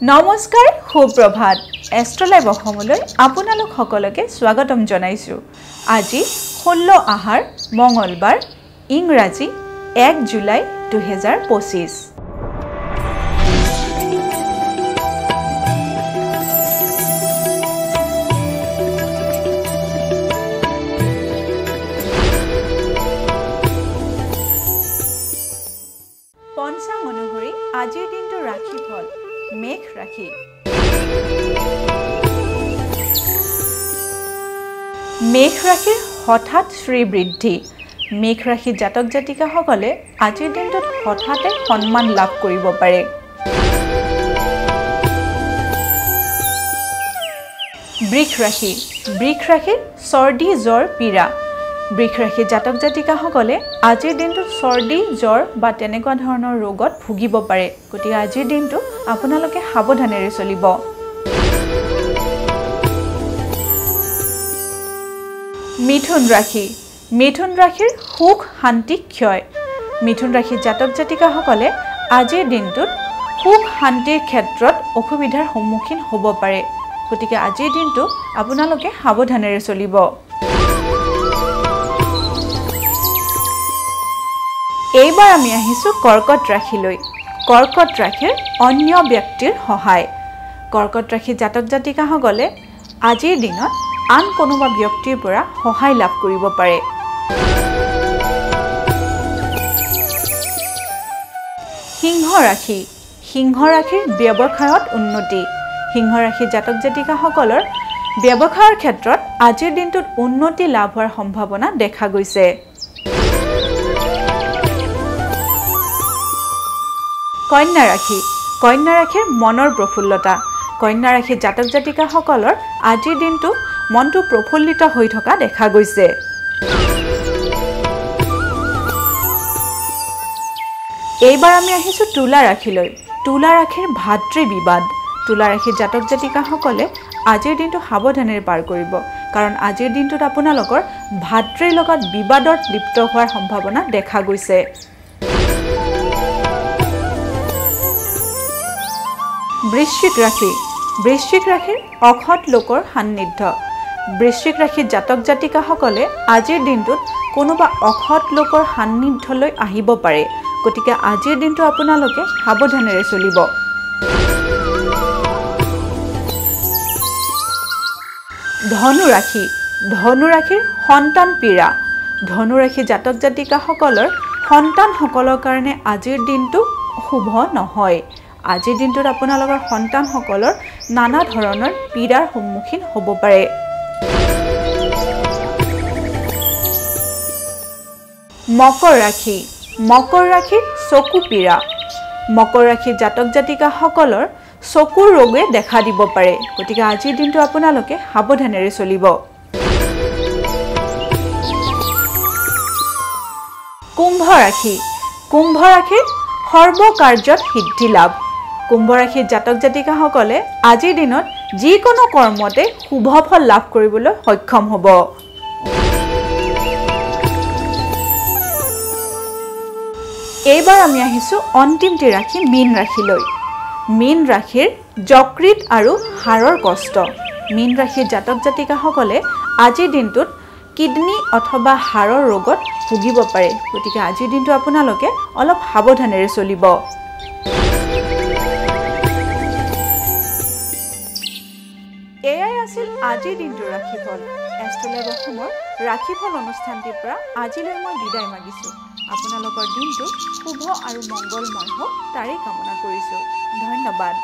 নমস্কাৰ সুপ্ৰভাত এষ্ট্ৰলাইভ অসমলৈ আপোনালোক সকলোকে স্বাগতম জনাইছো। আজি 16 আহাৰ মঙ্গলবাৰ ইংৰাজী 1 জুলাই 2025। পঞ্চাং অনুসৰি আজিৰ দিনটো ৰাখি ফল মেঘ ৰাখি। মেঘ ৰাশিৰ হঠাৎ শ্ৰীবৃদ্ধি। মেঘ ৰাশি জাতক জাতিকাসকলে আজিৰ দিনটোত হঠাতে সন্মান লাভ কৰিব পাৰে। বৃষ ৰাশি। বৃষ ৰাশিৰ চৰ্দি জ্বৰ পীড়া। বৃষ ৰাশি জাতক জাতিকাসকলে আজিৰ দিনটোত চৰ্দি জ্বৰ বা তেনেকুৱা ধৰণৰ ৰোগত ভুগিব পাৰে। গতিকে আজিৰ দিনটো আপোনালোকে সাৱধানেৰে চলিব। মিথুন ৰাশি। মিথুন ৰাশিৰ সুখ শান্তি ক্ষয়। মিথুন ৰাশি জাতক জাতিকাসকলে আজিৰ দিনটোত সুখ শান্তিৰ ক্ষেত্ৰত অসুবিধাৰ সন্মুখীন হ'ব পাৰে। গতিকে আজিৰ দিনটো আপোনালোকে সাৱধানেৰে চলিব। এইবাৰ আমি আহিছো কৰ্কট ৰাশিলৈ। কৰ্কট ৰাশিৰ অন্য ব্যক্তিৰ সহায়। কৰ্কট ৰাশি জাতক জাতিকাসকলে আজিৰ দিনত আন কোনোবা ব্যক্তিৰ পৰা সহায় লাভ কৰিব পাৰে। সিংহ ৰাশি। সিংহ ৰাশিৰ ব্যৱসায়ত উন্নতি। সিংহ ৰাশি জাতক জাতিকাসকলৰ ব্যৱসায়ৰ ক্ষেত্ৰত আজিৰ দিনটোত উন্নতি লাভ হোৱাৰ সম্ভাৱনা দেখা গৈছে। কন্যা ৰাশি। কন্যা ৰাশিৰ মনৰ প্ৰফুল্লতা। কন্যা ৰাশি জাতক জাতিকাসকলৰ আজিৰ দিনটো মনটো প্ৰফুল্লিত হৈ থকা দেখা গৈছে। এইবাৰ আমি আহিছো তুলা ৰাশিলৈ। তুলা ৰাশিৰ ভাতৃ বিবাদ। তুলা ৰাশি জাতক জাতিকাসকলে আজিৰ দিনটো সাৱধানেৰে পাৰ কৰিব, কাৰণ আজিৰ দিনটোত আপোনালোকৰ ভাতৃৰ লগত বিবাদত লিপ্ত হোৱাৰ সম্ভাৱনা দেখা গৈছে। বৃশ্চিক ৰাশি। বৃশ্চিক ৰাশিৰ অসৎ লোকৰ সান্নিধ্য। বৃশ্চিক ৰাশিৰ জাতক জাতিকাসকলে আজিৰ দিনটোত কোনোবা অসৎ লোকৰ সান্নিধ্যলৈ আহিব পাৰে। গতিকে আজিৰ দিনটো আপোনালোকে সাৱধানেৰে চলিব। ধনু ৰাশি। ধনু ৰাশিৰ সন্তান পীড়া। ধনু ৰাশি জাতক জাতিকাসকলৰ সন্তানসকলৰ কাৰণে আজিৰ দিনটো শুভ নহয়। আজিৰ দিনটোত আপোনালোকৰ সন্তানসকলৰ নানা ধৰণৰ পীড়াৰ সন্মুখীন হ'ব পাৰে। মকৰ ৰাশি। মকৰ ৰাশিৰ চকু পীড়া। মকৰ ৰাশি জাতক জাতিকাসকলৰ চকুৰ ৰোগে দেখা দিব পাৰে। গতিকে আজিৰ দিনটো আপোনালোকে সাৱধানেৰে চলিব। কুম্ভ ৰাশি। কুম্ভ ৰাশিৰ সৰ্বকাৰ্যত সিদ্ধি লাভ। কুম্ভ ৰাশিৰ জাতক জাতিকাসকলে আজিৰ দিনত যিকোনো কৰ্মতে শুভ ফল লাভ কৰিবলৈ সক্ষম হ'ব। এইবাৰ আমি আহিছো অন্তিমটি ৰাশি মীন ৰাশিলৈ। মীন ৰাশিৰ যকৃত আৰু হাড়ৰ কষ্ট। মীন ৰাশিৰ জাতক জাতিকাসকলে আজিৰ দিনটোত কিডনী অথবা হাড়ৰ ৰোগত ভুগিব পাৰে। গতিকে আজিৰ দিনটো আপোনালোকে অলপ সাৱধানেৰে চলিব। এয়াই আছিল আজিৰ দিনটোৰ ৰাশিফল। এষ্ট্ৰলাইভ অসমৰ ৰাশিফল অনুষ্ঠানটিৰ পৰা আজিলৈ মই বিদায় মাগিছোঁ। আপোনালোকৰ দিনটো শুভ আৰু মংগলময় হওক তাৰেই কামনা কৰিছোঁ। ধন্যবাদ।